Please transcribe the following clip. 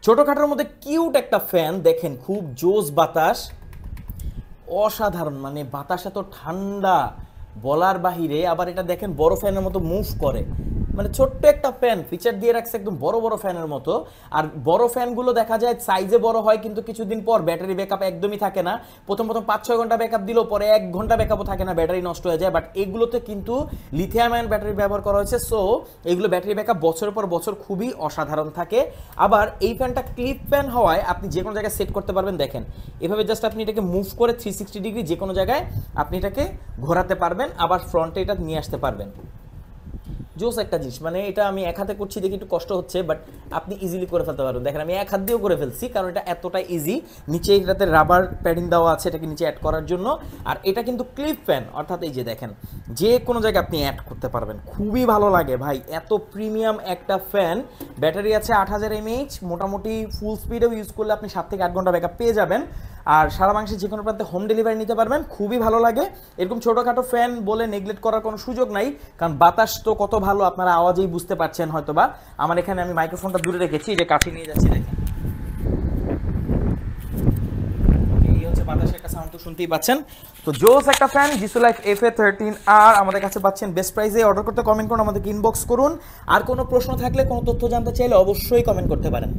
ছোটখাটোর মধ্যে কিউট একটা ফ্যান দেখেন, খুব জোস বাতাস, অসাধারণ, মানে বাতাস এত ঠান্ডা বলার বাহিরে। আবার এটা দেখেন বড় ফ্যানের মতো মুভ করে, মানে ছোট্ট একটা ফ্যান ফিচার দিয়ে রাখছে একদম বড় বড় ফ্যানের মতো। আর বড় ফ্যানগুলো দেখা যায় সাইজে বড় হয়, কিন্তু কিছুদিন পর ব্যাটারি ব্যাকআপ একদমই থাকে না। প্রথম প্রথম 5-6 ঘন্টা ব্যাকআপ দিলেও পরে 1 ঘন্টা ব্যাকআপও থাকে না, ব্যাটারি নষ্ট হয়ে যায়। বাট এগুলোতে কিন্তু লিথিয়াম আয়ন ব্যাটারি ব্যবহার করা হয়েছে, সো এগুলো ব্যাটারি ব্যাকআপ বছরের পর বছর খুবই অসাধারণ থাকে। আবার এই ফ্যানটা ক্লিপ ফ্যান হওয়ায় আপনি যে কোনো জায়গায় সেট করতে পারবেন। দেখেন এভাবে জাস্ট আপনি এটাকে মুভ করে 360 ডিগ্রি যে কোনো জায়গায় আপনি এটাকে ঘোরাতে পারবেন, আবার ফ্রন্টে এটা নিয়ে আসতে পারবেন। জোস একটা জিনিস, মানে এটা আমি এক হাতে করছি দেখি একটু কষ্ট হচ্ছে, বাট আপনি ইজিলি করে ফেলতে পারবেন। দেখেন আমি এক হাত দিয়েও করে ফেলছি, কারণ এটা এতটা ইজি। নিচে এটাতে রাবার প্যাডিং দেওয়া আছে এটাকে নিচে অ্যাড করার জন্য। আর এটা কিন্তু ক্লিপ ফ্যান, অর্থাৎ এই যে দেখেন যে কোনো জায়গায় আপনি অ্যাড করতে পারবেন। খুবই ভালো লাগে ভাই, এত প্রিমিয়াম একটা ফ্যান। ব্যাটারি আছে 8000 mAh, মোটামুটি ফুল স্পিডেও ইউজ করলে আপনি 7 থেকে 8 ঘন্টা ব্যাকআপ পেয়ে যাবেন। আর সারা বাংলাদেশের যে কোনো প্রান্তে হোম ডেলিভারি নিতে পারবেন। খুবই ভালো লাগে। এরকম ছোটোখাটো ফ্যান বলে নেগলেক্ট করার কোনো সুযোগ নাই, কারণ বাতাস তো কত ভালো আপনারা আওয়াজেই বুঝতে পারছেন হয়তোবা। আমার এখানে আমি মাইক্রোফোনটা দূরে রেখেছি, যে কাছে নিয়ে যাচ্ছি, দেখেন এই হচ্ছে বাতাসের একটা সাউন্ড, তো শুনতেই পাচ্ছেন। তো জোস একটা ফ্যান জিসু লাইফ FA13R আমাদের কাছে পাচ্ছেন বেস্ট প্রাইসে। অর্ডার করতে কমেন্ট করুন, আমাদেরকে ইনবক্স করুন। আর কোনো প্রশ্ন থাকলে, কোনো তথ্য জানতে চাইলে অবশ্যই কমেন্ট করতে পারেন।